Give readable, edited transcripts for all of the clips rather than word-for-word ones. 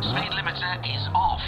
Speed limiter is off.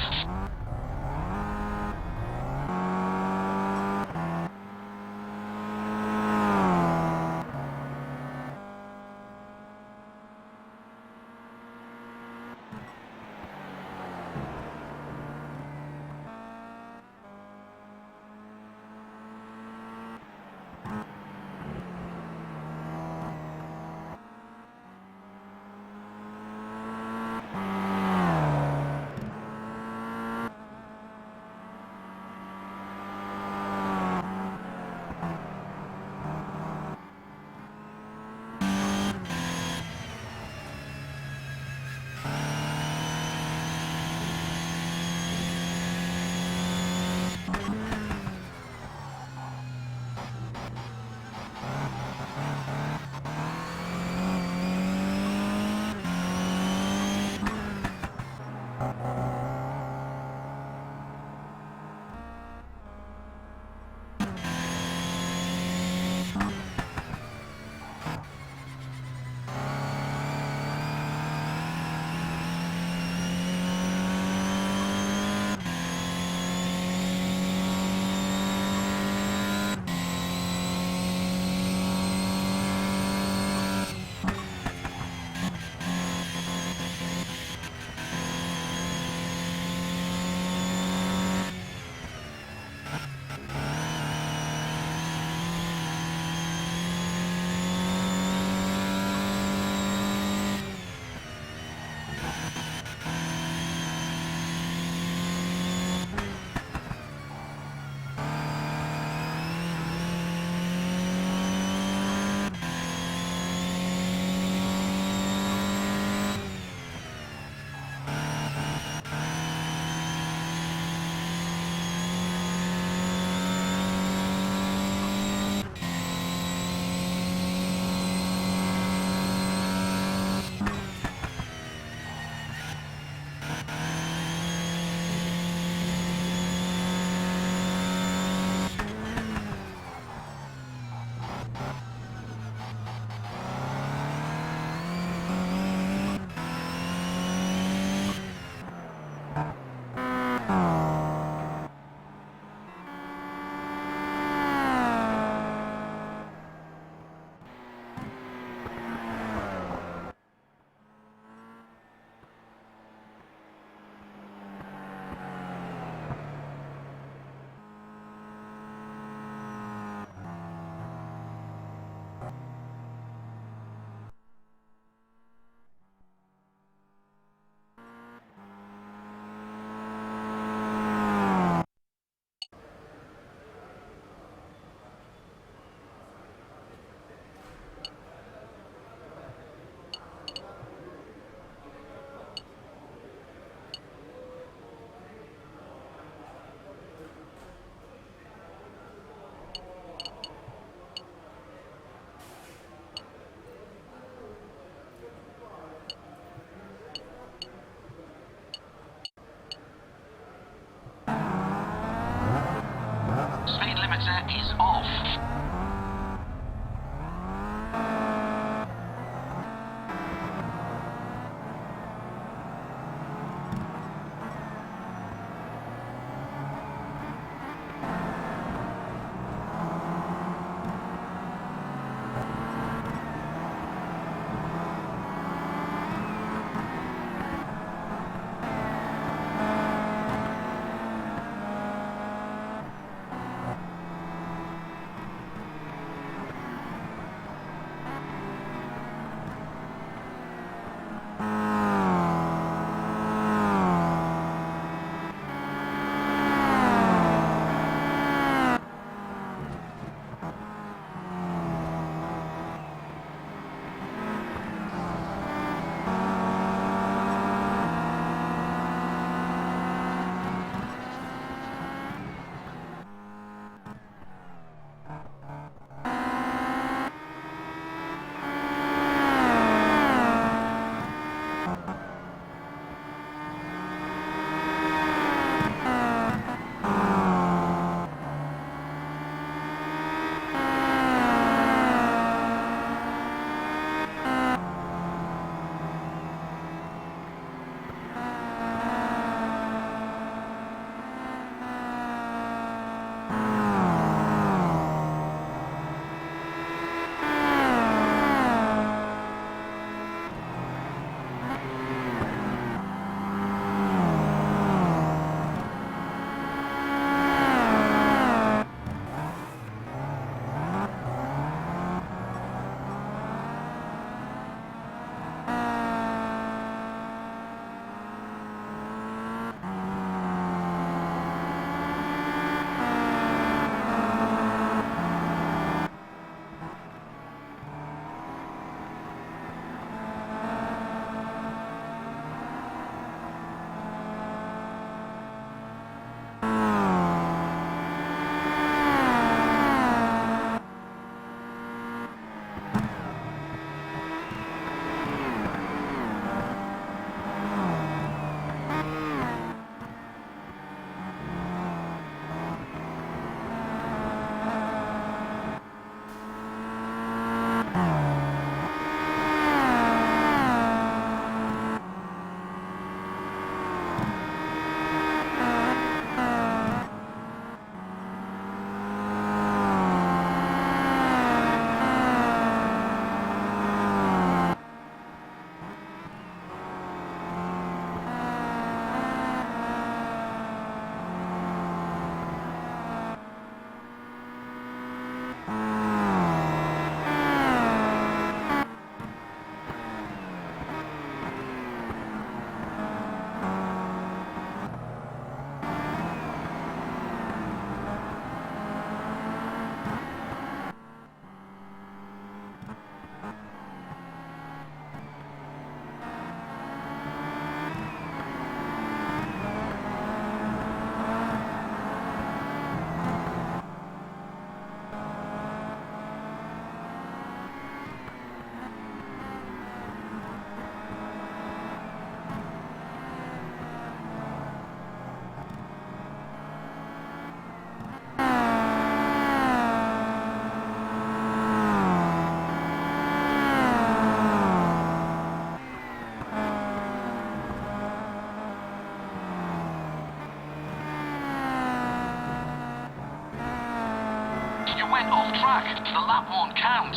track. The lap won't count.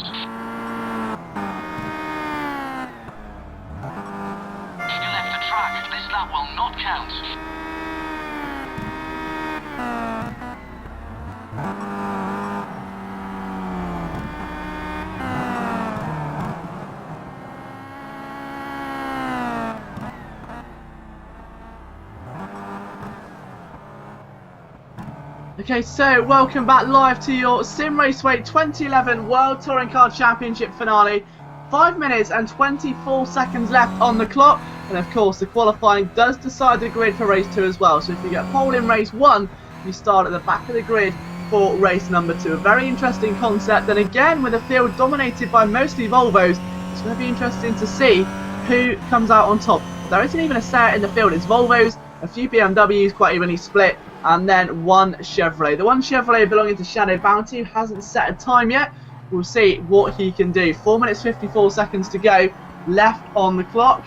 You left the track. This lap will not count. Okay, so welcome back live to your Simraceway 2011 World Touring Car Championship finale. 5 minutes and 24 seconds left on the clock, and of course the qualifying does decide the grid for race 2 as well. So if you get pole in race 1, you start at the back of the grid for race number 2. A very interesting concept, and again with a field dominated by mostly Volvos, it's going to be interesting to see who comes out on top. There isn't even a set in the field. It's Volvos, a few BMWs quite evenly split, and then one Chevrolet. The one Chevrolet belonging to Shadow Bounty, who hasn't set a time yet. We'll see what he can do. 4 minutes 54 seconds to go left on the clock,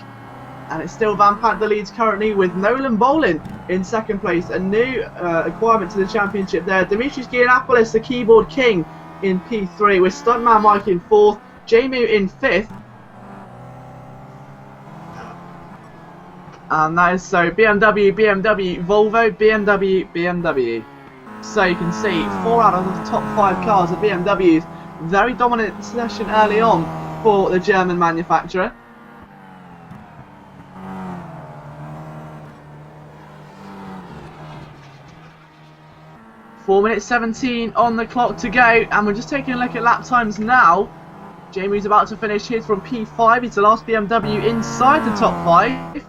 and it's still Van Panther leads currently with Nolan Bolin in second place. A new acquirement to the championship there. Dimitris Giannopoulos, the keyboard king, in P3, with Stuntman Mike in 4th, Jamu in 5th. And that is so BMW, BMW, Volvo, BMW, BMW. So you can see 4 out of the top 5 cars are BMWs. Very dominant session early on for the German manufacturer. Four minutes 17 on the clock to go, and we're just taking a look at lap times now. Jamie's about to finish his from P5. He's the last BMW inside the top 5.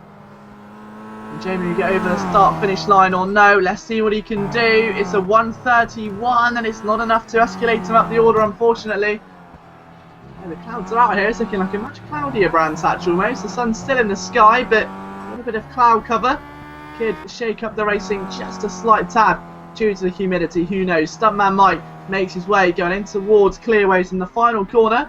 Jamie will get over the start-finish line or no. Let's see what he can do. It's a 1:31, and it's not enough to escalate him up the order, unfortunately. Yeah, the clouds are out here. It's looking like a much cloudier Brands Hatch almost. The sun's still in the sky, but a little bit of cloud cover could shake up the racing just a slight tad due to the humidity. Who knows? Stuntman Mike makes his way going in towards clearways in the final corner.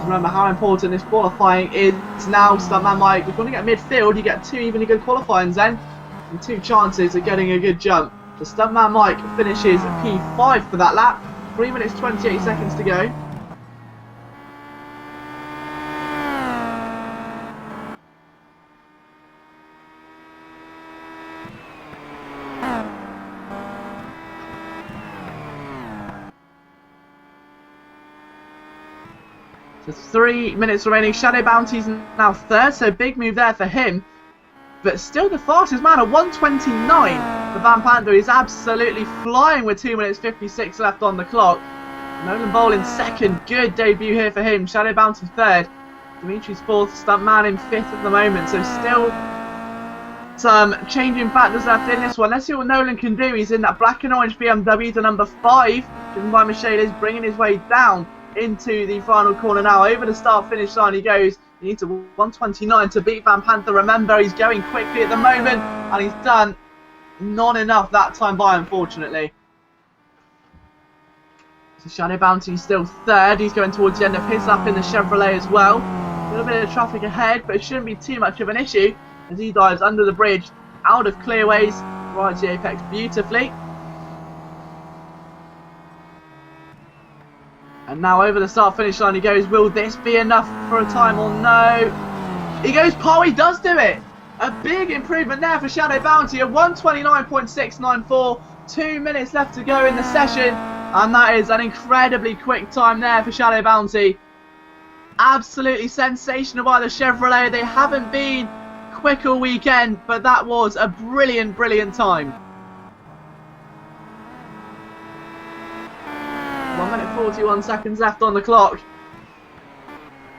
Remember how important this qualifying is now. Stuntman Mike, if you want to get midfield, you get 2 evenly good qualifyings then, and 2 chances of getting a good jump. So Stuntman Mike finishes P5 for that lap. 3 minutes 28 seconds to go. So 3 minutes remaining. Shadow Bounty's now 3rd, so big move there for him. But still the fastest man, a 1:29 for Van Panther. He's absolutely flying with 2 minutes 56 left on the clock. Nolan Bolin 2nd, good debut here for him. Shadow Bounty 3rd. Dimitri's 4th, Stuntman in 5th at the moment. So still some changing factors left in this one. Let's see what Nolan can do. He's in that black and orange BMW, the number 5, driven by Mercedes, bringing his way down into the final corner now. Over the start-finish line he goes. He needs a 1:29 to beat Van Panther. Remember, he's going quickly at the moment, and he's done not enough that time by, unfortunately. So Shadow Bounty still 3rd. He's going towards the end of his lap in the Chevrolet as well. A little bit of traffic ahead, but it shouldn't be too much of an issue as he dives under the bridge, out of clearways, rides the apex beautifully. And now over the start-finish line he goes. Will this be enough for a time or no? He goes pole, he does do it! A big improvement there for Shadow Bounty, a 1:29.694. 2 minutes left to go in the session, and that is an incredibly quick time there for Shadow Bounty. Absolutely sensational by the Chevrolet. They haven't been quick all weekend, but that was a brilliant, brilliant time. 1 minute 41 seconds left on the clock,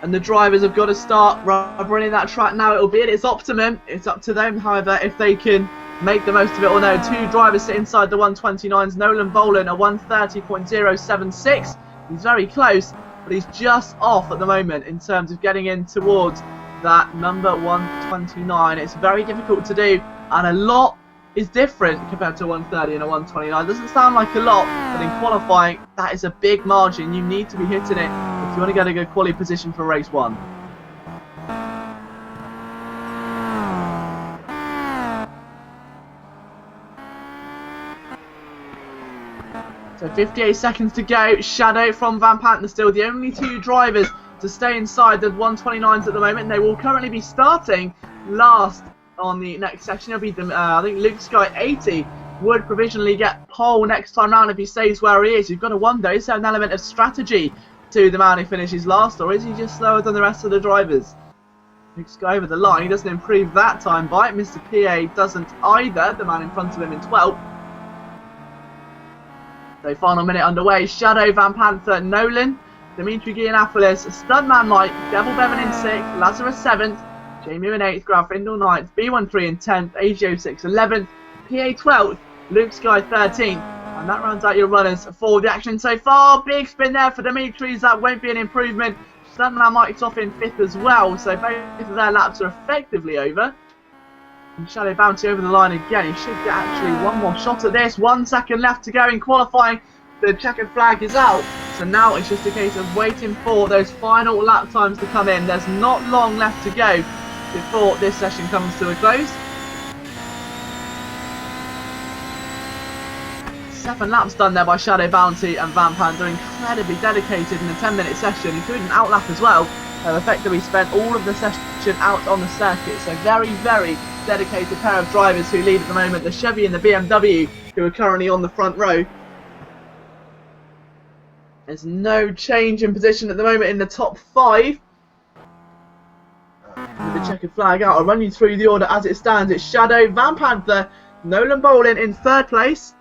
and the drivers have got to start running that track now. It'll be at its optimum. It's up to them, however, if they can make the most of it or no. 2 drivers sit inside the 1:29s. Nolan Bolin, a 1:30.076. He's very close, but he's just off at the moment in terms of getting in towards that number 1:29. It's very difficult to do, and a lot is different compared to 1:30 and a 1:29. Doesn't sound like a lot, but in qualifying, that is a big margin. You need to be hitting it if you want to get a good quality position for race 1. So With 58 seconds to go, Shadow from Van Panther still the only two drivers to stay inside the 129s at the moment. They will currently be starting last on the next section. It'll be, I think, Luke Sky 80 would provisionally get pole next time round if he stays where he is. You've got to wonder, is there an element of strategy to the man who finishes last, or is he just slower than the rest of the drivers? Luke Sky over the line. He doesn't improve that time by it. Mr. PA doesn't either, the man in front of him in 12th. So final minute underway. Shadow, Van Panther, Nolan, Dimitri Giannopoulos, Stuntman Mike, Devil Bevan in 6th, Lazarus 7th, Jamie in 8th, Grafindel 9th, B13 in 10th, AGO6 11th, PA 12th, Luke Sky 13th. And that rounds out your runners for the action so far. Big spin there for Dimitri's. That won't be an improvement. Stuntman Mike's off in 5th as well. So both of their laps are effectively over. And Shadow Bounty over the line again. He should get actually one more shot at this. 1 second left to go in qualifying. The checkered flag is out. So now it's just a case of waiting for those final lap times to come in. There's not long left to go before this session comes to a close. 7 laps done there by Shadow Bounty and Van Panther. Incredibly dedicated in a 10-minute session, including an outlap as well. They've effectively spent all of the session out on the circuit. So very, very dedicated pair of drivers who lead at the moment. The Chevy and the BMW, who are currently on the front row. There's no change in position at the moment in the top 5. With the checkered flag out, I'll run you through the order as it stands. It's Shadow, Van Panther, Nolan Bolin in 3rd place.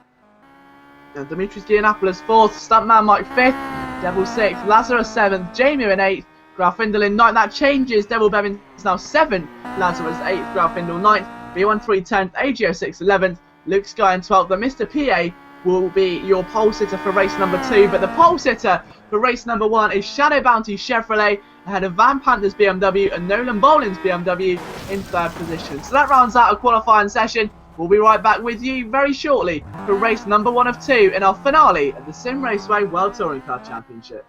And Dimitris Giannopoulos 4th, Stuntman Mike 5th, Devil 6th, Lazarus 7th, Jamie in 8th, Grafindel in 9th. That changes. Devil Bevan is now 7th, Lazarus 8th, Grafindel 9th, B13 10th, AGO6 11th, Luke Sky in 12th. And Mr. PA will be your pole sitter for race number 2, but the pole sitter for race number 1 is Shadow Bounty Chevrolet ahead of Van Panther's BMW and Nolan Bolin's BMW in 3rd position. So that rounds out a qualifying session. We'll be right back with you very shortly for race number 1 of 2 in our finale of the Simraceway World Touring Car Championship.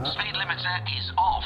Speed limiter is off.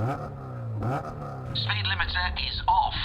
Speed limiter is off.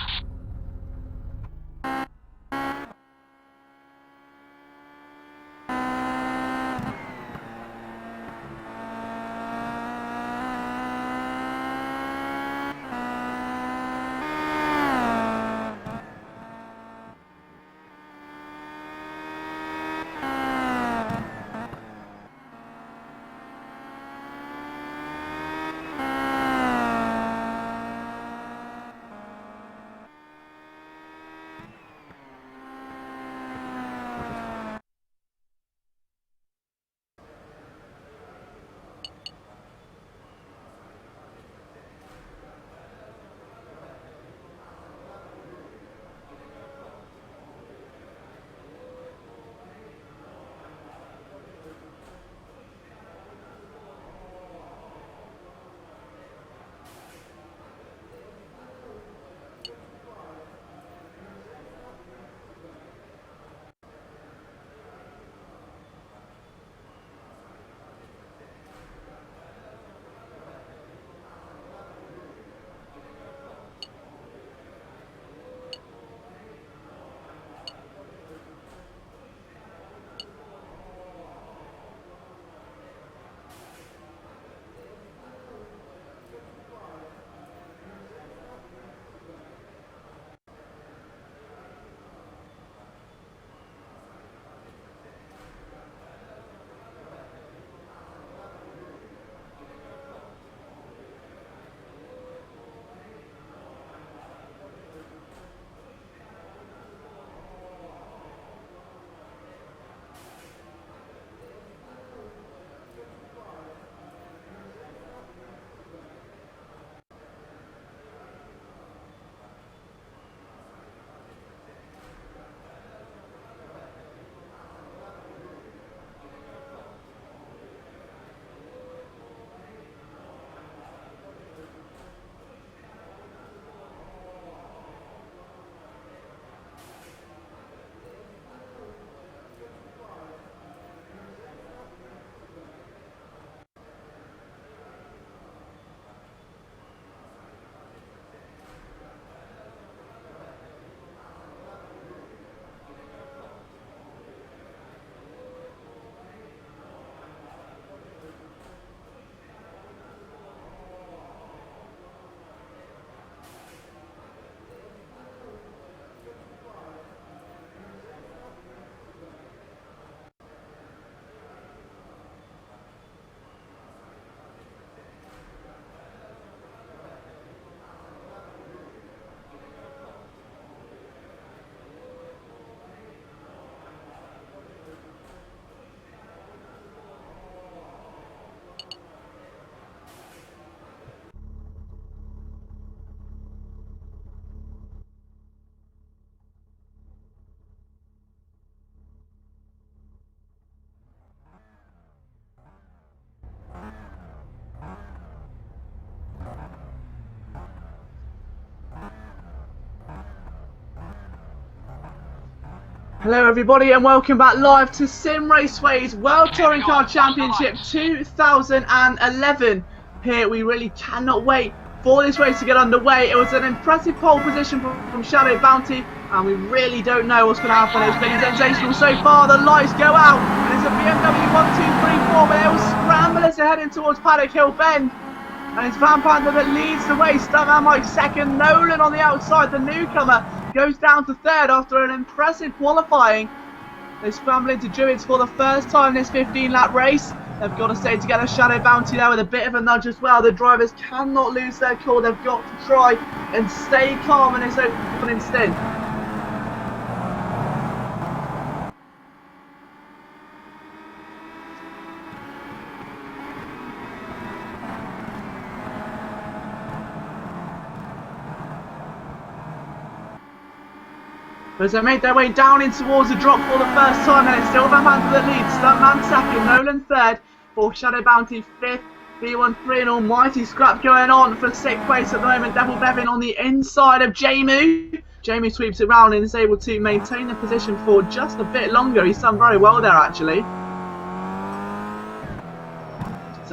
Hello everybody and welcome back live to Simraceway's World Touring Car Championship 2011. Here we really cannot wait for this race to get underway. It was an impressive pole position from Shadow Bounty and we really don't know what's going to happen. It's been sensational so far. The lights go out and it's a BMW 1, 2, 3, 4, but they all scramble as they're heading towards Paddock Hill Bend. And it's Van Panther that leads the way. Stuntman Mike second. Nolan on the outside, the newcomer, goes down to third after an impressive qualifying. They scramble into Druids for the first time this 15-lap race. They've got to stay together. Shadow Bounty there with a bit of a nudge as well. The drivers cannot lose their cool. They've got to try and stay calm in this opening stint. As they make their way down in towards the drop for the first time, and it's still Van Panther that leads. Stuntman second, Nolan third, for Shadow Bounty fifth, B13, an almighty scrap going on for sixth place at the moment. Devil Bevin on the inside of Jamu. Jamu sweeps it round and is able to maintain the position for just a bit longer. He's done very well there actually.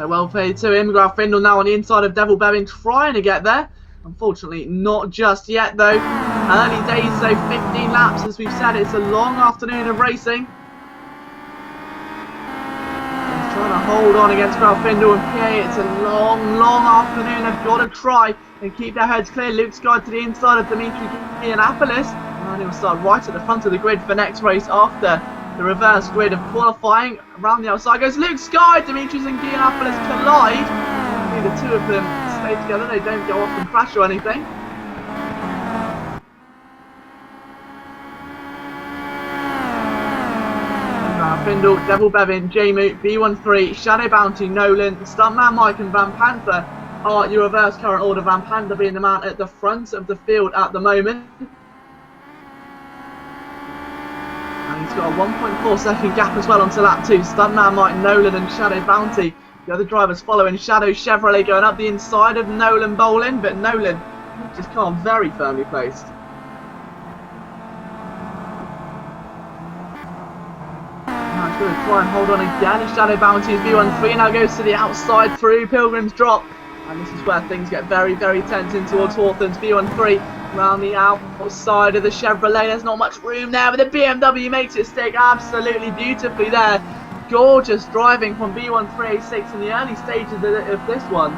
So well played to him. Graf Findle now on the inside of Devil Bevin, trying to get there. Unfortunately, not just yet though. Early days though, 15 laps as we've said. It's a long afternoon of racing. He's trying to hold on against Graf Findle and PA. It's a long afternoon. They've got to try and keep their heads clear. Luke's guide to the inside of Dimit-R. And he'll start right at the front of the grid for next race after the reverse grid of qualifying. Around the outside goes Luke Sky. Dimitri's and Giannopoulos collide. Hopefully the two of them stay together. They don't go off and crash or anything. Findle, Devil Bevin, J-Moot, B13, Shadow Bounty, Nolan, Stuntman Mike and Van Panther are your reverse current order. Van Panther being the man at the front of the field at the moment. And he's got a 1.4 second gap as well onto lap 2. Stuntman Mike, Nolan and Shadow Bounty. The other drivers following. Shadow Chevrolet going up the inside of Nolan Bolin, but Nolan just can't, very firmly placed. He's going to try and hold on again. Shadow Bounty is B13 now goes to the outside through Pilgrim's Drop. And this is where things get very tense in towards Hawthorne's. B13 around the outside of the Chevrolet. There's not much room there, but the BMW makes it stick absolutely beautifully there. Gorgeous driving from B13A6 in the early stages of this one.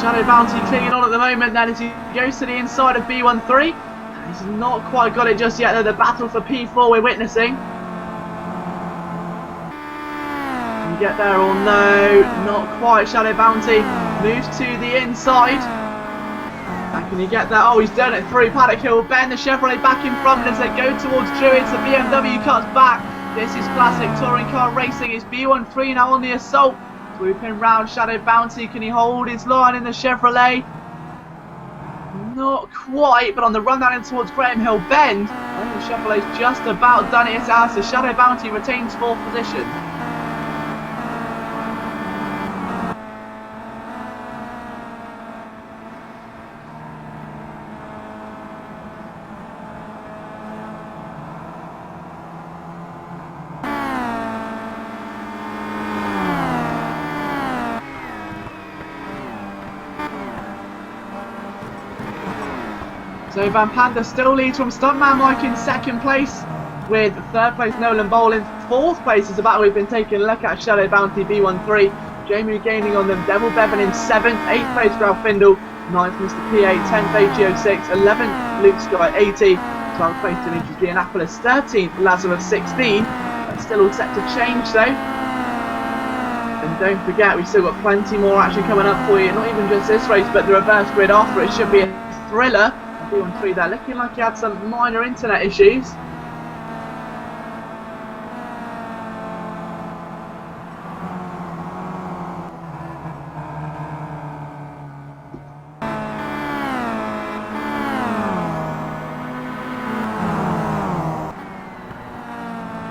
Shadow Bounty clinging on at the moment then as he goes to the inside of B13. He's not quite got it just yet though. The battle for P4 we're witnessing. Can you get there or no? Not quite. Shadow Bounty moves to the inside. And can you get there? Oh, he's done it through Paddock Hill Bend. The Chevrolet back in front as they go towards Druids. The BMW cuts back. This is classic touring car racing. It's B13 now on the assault. Swooping round Shadow Bounty, can he hold his line in the Chevrolet? Not quite, but on the run down in towards Graham Hill Bend, I think the Chevrolet's just about done it as the Shadow Bounty retains 4th position. So Van Panther still leads from Stuntman Mike in 2nd place, with 3rd place Nolan Bolin. 4th place is a battle we've been taking a look at. Shadow Bounty B13, Jamie gaining on them. Devil Bevin in 7th, 8th place Ralph Findle, 9th Mr. PA, 10th AGO6, 11th Luke Sky 80, 12th place Dimitri Giannopoulos, 13th Lazarus 16. That's still all set to change though. And don't forget, we've still got plenty more action coming up for you. Not even just this race, but the reverse grid after. It should be a thriller. B13 there, looking like he had some minor internet issues.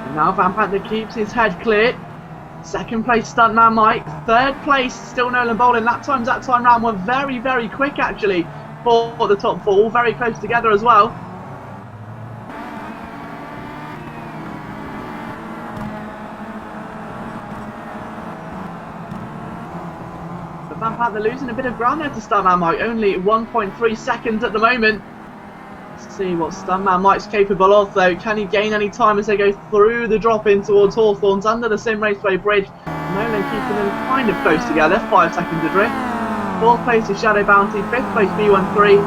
And now Van Panther keeps his head clear. 2nd place Stuntman Mike, 3rd place still Nolan Bolin. Lap times that time round were very quick actually for the top 4, all very close together as well. But Van Panther losing a bit of ground there to Stuntman Mike, only 1.3 seconds at the moment. Let's see what Stuntman Mike's capable of though. Can he gain any time as they go through the drop in towards Hawthorne's under the Simraceway bridge? Nolan keeping them kind of close together, 5 seconds adrift. 4th place is Shadow Bounty, 5th place B13,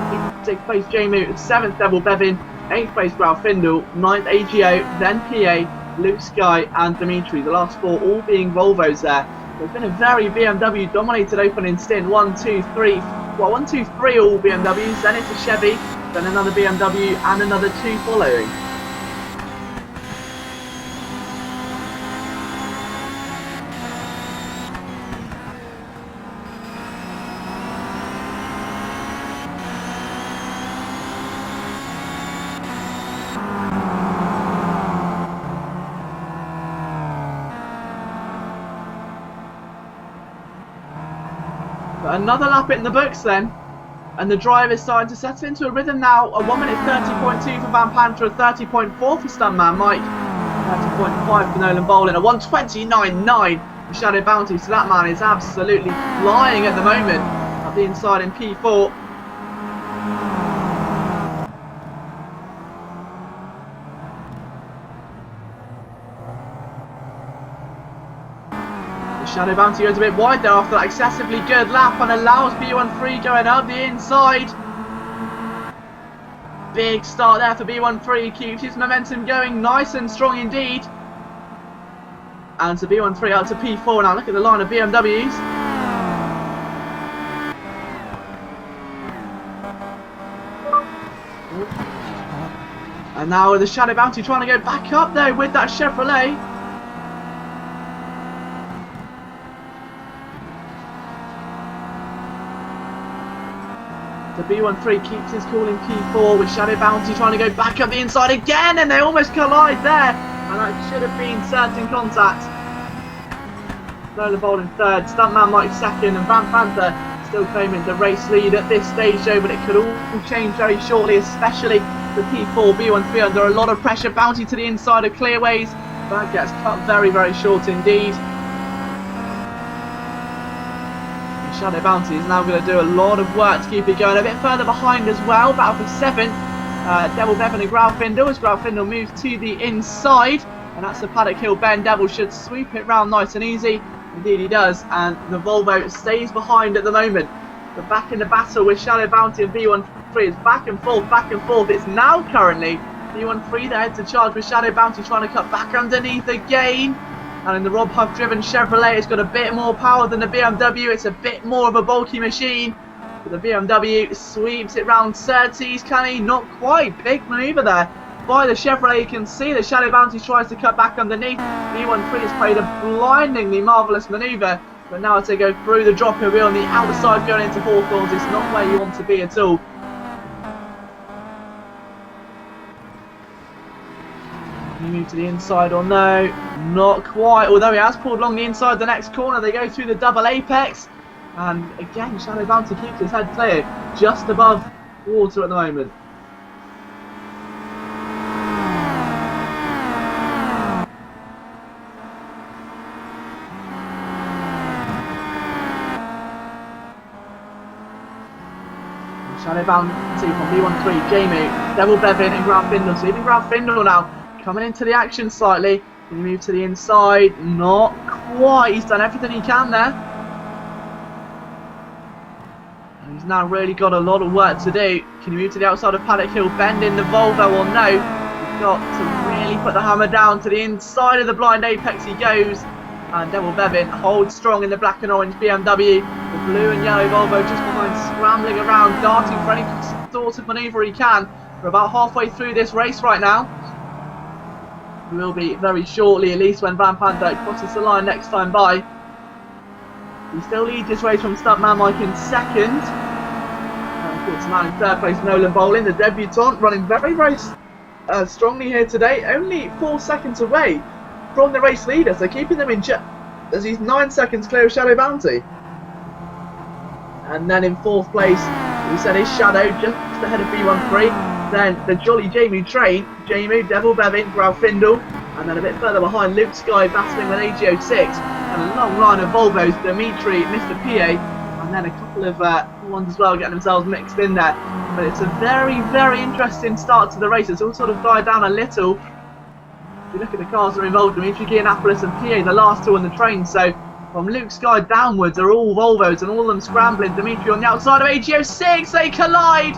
6th place J-Moot, 7th Devil Bevin, 8th place Ralph Findle, 9th AGO, then PA, Luke Sky and Dimitri. The last 4 all being Volvos there. There's been a very BMW dominated opening stint. 1, 2, 3 all BMWs, then it's a Chevy, then another BMW and another 2 following. But another lap in the books then. And the drive is starting to settle into a rhythm now. A 1 minute 30.2 for Van Panther, a 30.4 for Stuntman Mike, 30.5 for Nolan Bolin, a 129.9 for Shadow Bounty. So that man is absolutely flying at the moment up the inside in P4. Shadow Bounty goes a bit wide there after that excessively good lap and allows B13 going up the inside. Big start there for B13, keeps his momentum going nice and strong indeed. And to B13 out to P4 now, look at the line of BMWs. And now the Shadow Bounty trying to go back up though with that Chevrolet. The B13 keeps his cool in P4 with Shadow Bounty trying to go back up the inside again, and they almost collide there, and that should have been certain contact. Nolan Bolin third, Stuntman Mike second, and Van Panther still claiming the race lead at this stage though, but it could all change very shortly, especially the P4 B13 under a lot of pressure. Bounty to the inside of Clearways, that gets cut very, very short indeed. Shadow Bounty is now going to do a lot of work to keep it going. A bit further behind as well, battle for 7th. Devil Bevan and Grauffindel as Grauffindel moves to the inside. And that's the Paddock Hill bend. Devil should sweep it round nice and easy. Indeed he does. And the Volvo stays behind at the moment. But back in the battle with Shadow Bounty and B13. It's back and forth, back and forth. It's now currently B13 that head to charge with Shadow Bounty trying to cut back underneath again. And in the Rob Huff driven Chevrolet, it's got a bit more power than the BMW. It's a bit more of a bulky machine. But the BMW sweeps it round Surtees. Can he? Not quite. Big manoeuvre there by the Chevrolet. You can see the Shadow Bounty tries to cut back underneath. B13 has played a blindingly marvellous manoeuvre. But now as they go through the drop-in wheel on the outside going into Hawthorns, it's not where you want to be at all. Can he move to the inside or no? Not quite, although he has pulled along the inside the next corner. They go through the double apex, and again Shadow Bounty keeps his head clear just above water at the moment. Shadow Bounty from B13, Jamie, Devil Bevan and Grauffindel. So even Grauffindel now coming into the action slightly. Can he move to the inside? Not quite. He's done everything he can there. And he's now really got a lot of work to do. Can he move to the outside of Paddock Hill bend in the Volvo or no? He's got to really put the hammer down. To the inside of the blind apex he goes. And Devil Bevan holds strong in the black and orange BMW. The blue and yellow Volvo just behind, scrambling around, darting for any sort of manoeuvre he can. We're about halfway through this race right now. We will be very shortly, at least when Van Panther crosses the line next time by. He still leads this race from Stuntman Mike in second. Of course, the man in third place, Nolan Bolin, the debutant, running very, very strongly here today. Only 4 seconds away from the race leader, so keeping them in check as he's 9 seconds clear of Shadow Bounty. And then in fourth place, we said is Shadow, just ahead of B13. Then the Jolly Jamie train, Jamie, Devil Bevan, Grauffindel, and then a bit further behind Luke Sky battling with AG06, and a long line of Volvos, Dimitri, Mr. PA, and then a couple of ones as well getting themselves mixed in there. But it's a very, very interesting start to the race. It's all sort of died down a little. If you look at the cars that are involved, Dimitri, Giannopoulos and PA, the last two on the train, so from Luke Sky downwards are all Volvos and all of them scrambling. Dimitri on the outside of AG06, they collide!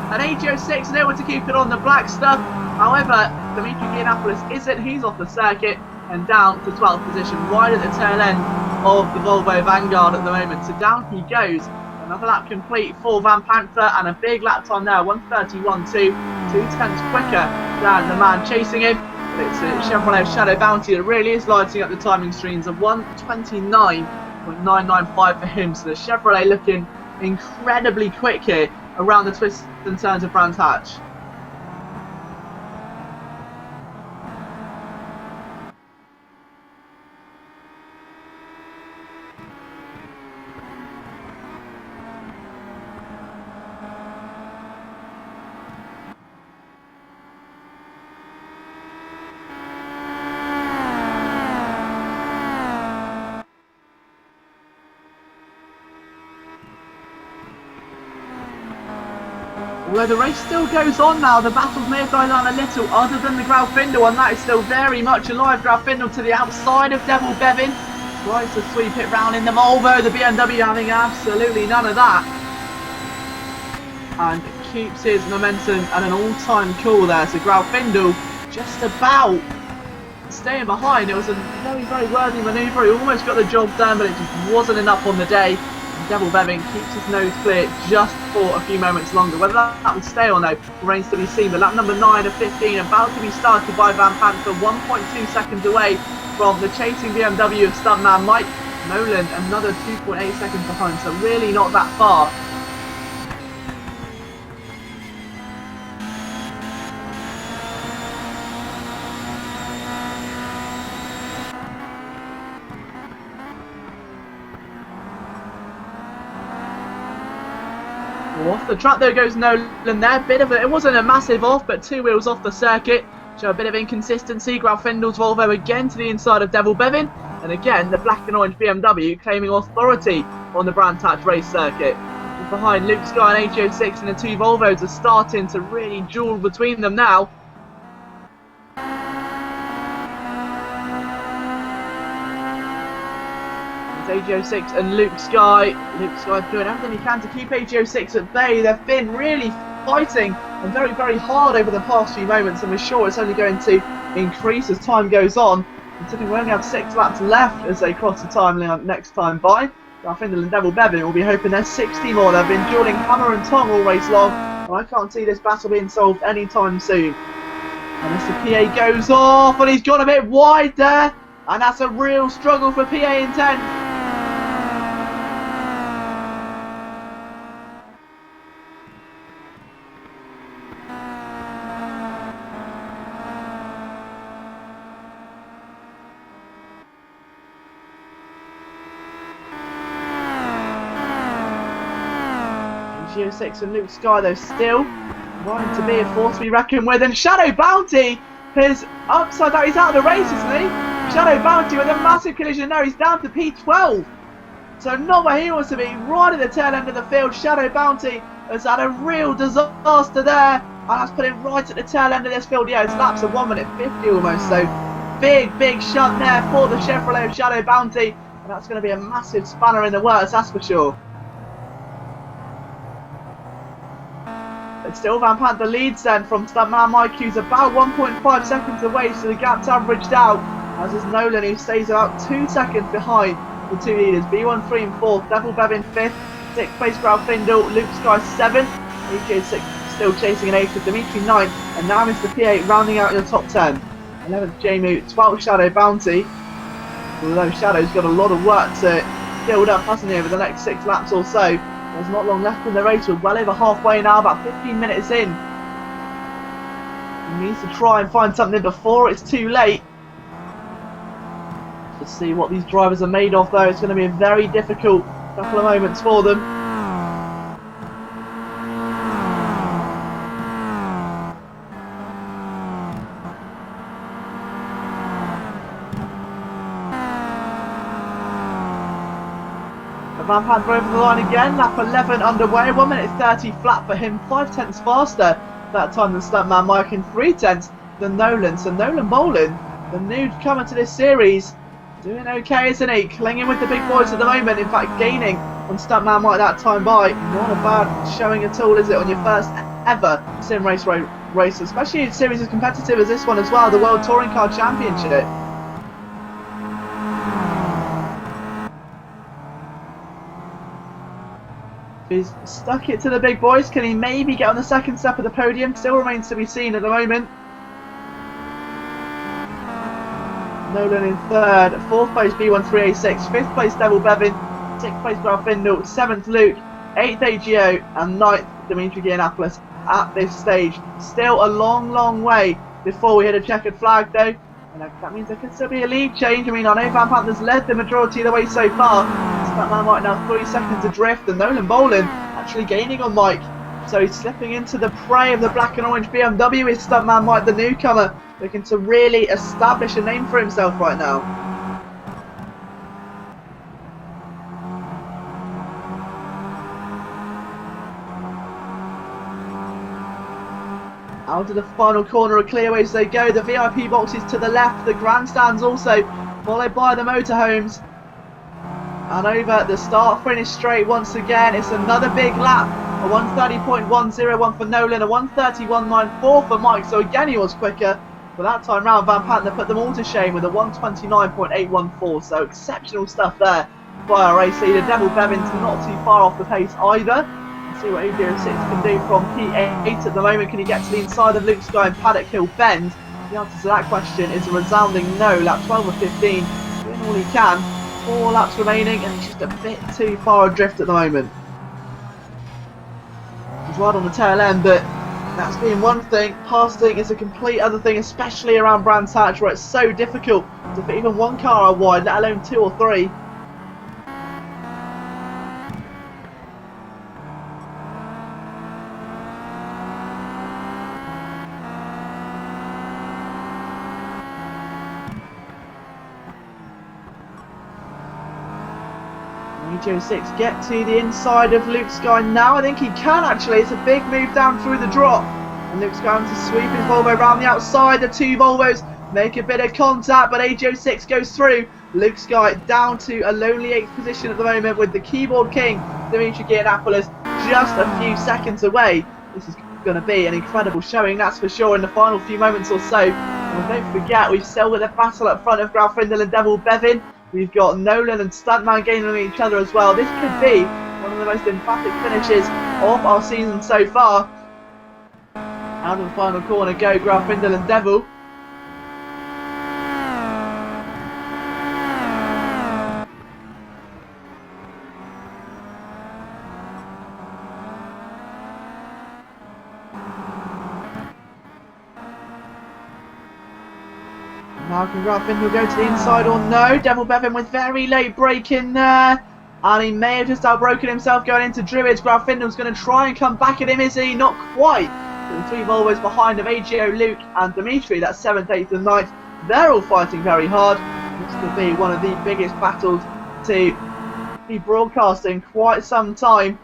And AG06 is able to keep it on the black stuff. However, Dimitri Giannopoulos isn't. He's off the circuit and down to 12th position, right at the tail end of the Volvo Vanguard at the moment. So down he goes. Another lap complete for Van Panther and a big lap time there, 1:31.2, 2/10 quicker than the man chasing him. But it's a Chevrolet Shadow Bounty that really is lighting up the timing screens of 1:29.995 for him. So the Chevrolet looking incredibly quick here around the twists and turns of Brands Hatch. Although the race still goes on now, the battles may have died down a little, other than the Graufindu, and that is still very much alive. Graufindu to the outside of Devil Bevin. Tries to sweep it round in the Volvo, the BMW having absolutely none of that. And keeps his momentum at an all-time cool there. So Graufindu just about staying behind. It was a very, very worthy manoeuvre. He almost got the job done, but it just wasn't enough on the day. Devil Bevin keeps his nose clear just for a few moments longer. Whether that will stay or no remains to be seen. But lap number 9 of 15 about to be started by Van Panther, 1.2 seconds away from the chasing BMW of stuntman Mike Nolan, another 2.8 seconds behind, so really not that far. Off the track there goes Nolan there. It wasn't a massive off, but 2 wheels off the circuit. Show a bit of inconsistency. Graufindu's Volvo again to the inside of Devil Bevin. And again, the black and orange BMW claiming authority on the brand touch race circuit. Just behind Luke Sky and HO6, and the 2 Volvos are starting to really duel between them now. HO6 and Luke Sky. Luke Sky doing everything he can to keep HO6 at bay. They've been really fighting and very, very hard over the past few moments, and we're sure it's only going to increase as time goes on. Considering we only have 6 laps left as they cross the time limit next time by. Graufindu and Devil Bevin will be hoping there's 60 more. They've been dueling hammer and tong all race long, and I can't see this battle being solved anytime soon. And as the PA goes off, and he's gone a bit wide there, and that's a real struggle for PA in 10th. HO6 and Luke Sky though still wanting to be a force to be reckoned with, and Shadow Bounty is upside down. He's out of the race, isn't he? Shadow Bounty with a massive collision there. He's down to P12, so not where he wants to be. Right at the tail end of the field, Shadow Bounty has had a real disaster there, and that's put him right at the tail end of this field. Yeah, his laps are 1 minute 50 almost, so big shunt there for the Chevrolet of Shadow Bounty, and that's going to be a massive spanner in the works, that's for sure. But still, Van Panther leads then from stuntman Mike, who's about 1.5 seconds away, so the gap's averaged out, as is Nolan, who stays about 2 seconds behind the 2 leaders. B1, 3 and 4th, Devil Bevin 5th, 6th place Graufindu, Luke Sky 7th, HO6 still chasing an 8th with Dimitri 9th, and now Mr. P8 rounding out in the top 10. 11th Jamu, 12th Shadow Bounty, although Shadow's got a lot of work to build up, hasn't he, over the next 6 laps or so. There's not long left in the race. We're well over halfway now, about 15 minutes in. He needs to try and find something before it's too late. Let's see what these drivers are made of though. It's going to be a very difficult couple of moments for them. Van Panther over the line again, lap 11 underway, 1 minute 30 flat for him, 5 tenths faster that time than stuntman Mike, and 3 tenths than Nolan. So Nolan Bolin, the newcomer to this series, doing okay, isn't he? Clinging with the big boys at the moment, in fact gaining on stuntman Mike that time by. Not a bad showing at all, is it, on your first ever sim race, especially in a series as competitive as this one as well, the World Touring Car Championship. He's stuck it to the big boys. Can he maybe get on the second step of the podium? Still remains to be seen at the moment. Nolan in 3rd, 4th place B13A6, 5th place Devil Bevin, 6th place Graufindu, 7th Luke, 8th AGO and 9th Dimitri Giannopoulos at this stage. Still a long way before we hit a checkered flag though. And that means there could still be a lead change. I mean, I know Van Panther's led the majority of the way so far. Stuntman Mike now 3 seconds adrift, and Nolan Bolin actually gaining on Mike. So he's slipping into the prey of the black and orange BMW with stuntman Mike, the newcomer, looking to really establish a name for himself right now. Out of the final corner of clearways they go. The VIP boxes to the left, the grandstands also, followed by the motorhomes. And over the start-finish straight once again, it's another big lap. A 130.101 for Nolan, a 131.94 for Mike. So again he was quicker. But that time round, Van Pantner put them all to shame with a 129.814. So exceptional stuff there by our race leader. Devil Bevan's not too far off the pace either. See what AJ6 can do from P8 at the moment. Can he get to the inside of Luke Sky and Paddock Hill Bend? The answer to that question is a resounding no. Lap 12 of 15, doing all he can. 4 laps remaining and he's just a bit too far adrift at the moment. He's right on the tail end, but that's being one thing. Passing is a complete other thing, especially around Brands Hatch where it's so difficult to fit even one car out wide, let alone 2 or 3. AJ6 get to the inside of Luke Sky now. I think he can actually. It's a big move down through the drop. And Luke Sky wants to sweep his Volvo around the outside. The 2 Volvos make a bit of contact, but AJ6 goes through. Luke Sky down to a lonely 8th position at the moment with the keyboard king, Dimitri Giannopoulos, just a few seconds away. This is going to be an incredible showing, that's for sure, in the final few moments or so. And don't forget, we've still got a battle up front of Grafindel and Devil Bevan. We've got Nolan and Stuntman gaining on each other as well. This could be one of the most emphatic finishes of our season so far. Out of the final corner go Grafindel and Devil. Now can Grafindel go to the inside or no? Devil Bevan with very late break in there. And he may have just outbroken himself going into Druids. Grafindel's going to try and come back at him, is he? Not quite. The 3 Volvos behind of AGO, Luke and Dimitri. That's 7th, 8th and 9th. They're all fighting very hard. This could be one of the biggest battles to be broadcasting quite some time.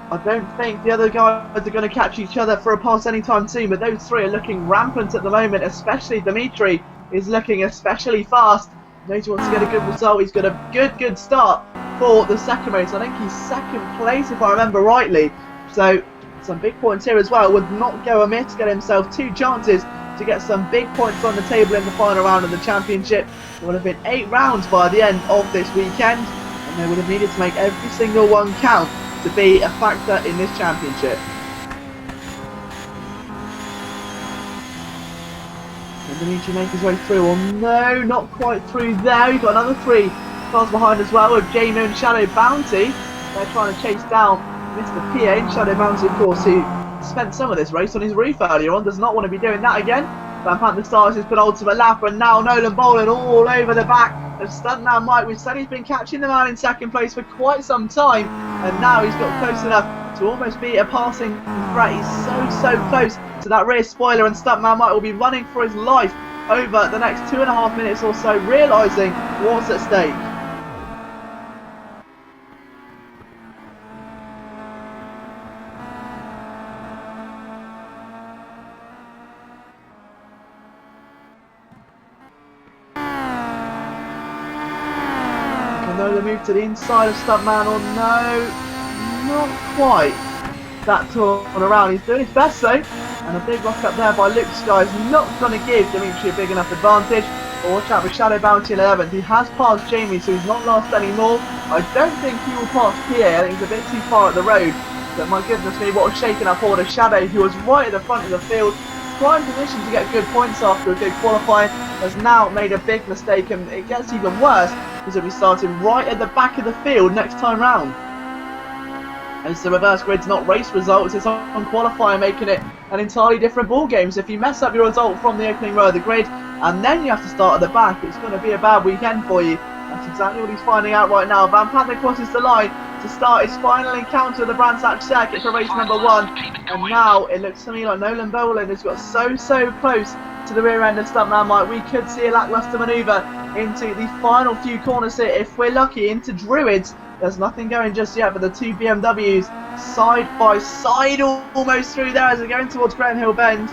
I don't think the other guys are going to catch each other for a pass anytime soon, but those 3 are looking rampant at the moment, especially Dimitri is looking especially fast. Knows he wants to get a good result. He's got a good start for the second race. I think he's 2nd place if I remember rightly. So some big points here as well. Would not go amiss, get himself 2 chances to get some big points on the table in the final round of the championship. There would have been 8 rounds by the end of this weekend, and they would have needed to make every single one count to be a factor in this championship. And Dimitri make his way through, or no, not quite through there. We've got another 3 cars behind as well with Jamie and Shadow Bounty. They're trying to chase down Mr. PA, and Shadow Bounty, of course, who spent some of this race on his roof earlier on, does not want to be doing that again. Van Pantner starts his penultimate lap, and now Nolan Boland all over the back of Stuntman Mike. We've said he's been catching the man in 2nd place for quite some time, and now he's got close enough to almost be a passing threat. He's so close to that rear spoiler, and Stuntman Mike will be running for his life over the next 2.5 minutes or so, realising what's at stake. Nolan move to the inside of Stuntman, or no, not quite. That torn around. He's doing his best though, and a big rock up there by Luke Sky is not going to give Dimitri a big enough advantage. But watch out with Shadow Bounty in 11th. He has passed Jamie, so he's not lost anymore. I don't think he will pass PA. I think he's a bit too far at the road. But my goodness me, what a shaken up order. Shadow, who was right at the front of the field, prime position to get good points after a good qualifying, has now made a big mistake, and it gets even worse because he'll be starting right at the back of the field next time round. And it's the reverse grid's not race results, it's on qualifying, making it an entirely different ball game. So if you mess up your result from the opening row of the grid and then you have to start at the back, it's going to be a bad weekend for you. That's exactly what he's finding out right now. Van Pantner crosses the line to start his final encounter of the Brands Hatch circuit for race number 1. And now it looks to me like Nolan Boland has got so close to the rear end of Stuntman Mike. We could see a lacklustre manoeuvre into the final few corners here. If we're lucky, into Druids. There's nothing going just yet, but the two BMWs side by side almost through there as they're going towards Graham Hill Bend.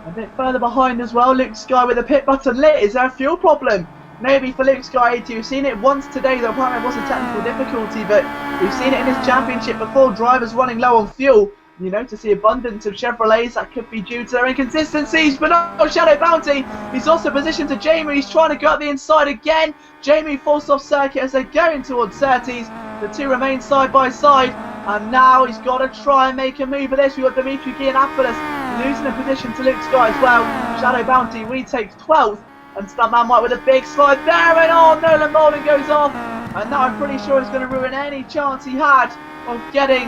A bit further behind as well, Luke Sky with the pit button lit. Is there a fuel problem? Maybe for Luke Sky 80. We've seen it once today, though apparently it was a technical difficulty, but we've seen it in this championship before, drivers running low on fuel. You notice the abundance of Chevrolets that could be due to their inconsistencies, but not Shadow Bounty. He's also positioned to Jamie. He's trying to go up the inside again. Jamie forced off circuit as they're going towards Surtees. The two remain side by side, and now he's got to try and make a move of this. We've got Dimitri Giannopoulos losing a position to Luke Sky as well. Shadow Bounty retakes 12th, and Stuntman Mike with a big slide there, and oh, Nolan Bowling goes off, and now I'm pretty sure it's going to ruin any chance he had of getting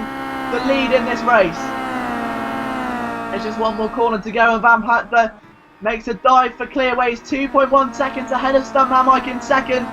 the lead in this race. There's just one more corner to go, and Van Panther makes a dive for clearways, 2.1 seconds ahead of Stuntman Mike in second.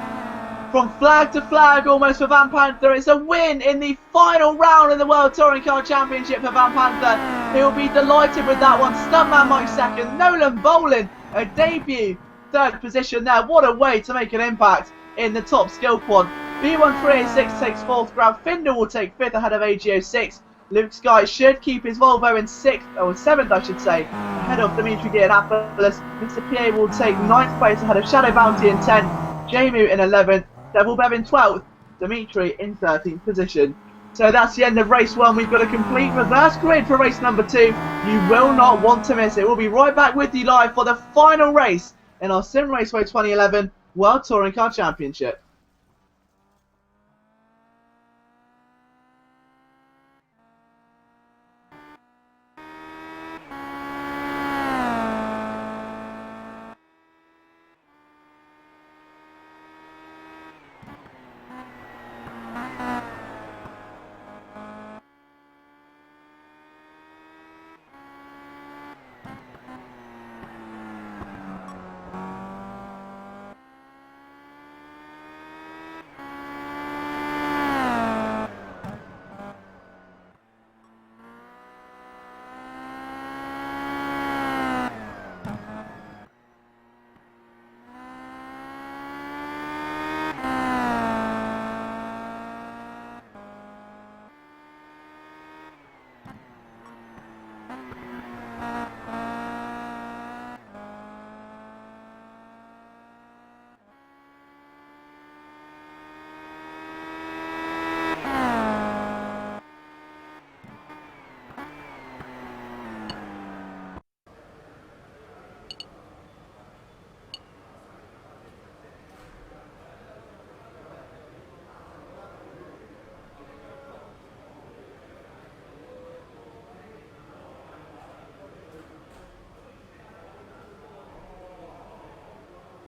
From flag to flag almost for Van Panther. It's a win in the final round of the World Touring Car Championship for Van Panther. He'll be delighted with that one. Stuntman Mike second, Nolan Bowling a debut third position there. What a way to make an impact in the top skill quad. B1386 takes fourth, Grab Finder will take fifth ahead of AG06. Luke Sky should keep his Volvo in sixth, or seventh I should say, ahead of Dimitri Giannopoulos. Mr. Pierre will take ninth place ahead of Shadow Bounty in 10th, Jamu in 11th, Devil Bev in 12th, Dimitri in 13th position. So that's the end of race 1. We've got a complete reverse grid for race number 2. You will not want to miss it. We'll be right back with you live for the final race in our Simraceway 2011 World Touring Car Championship.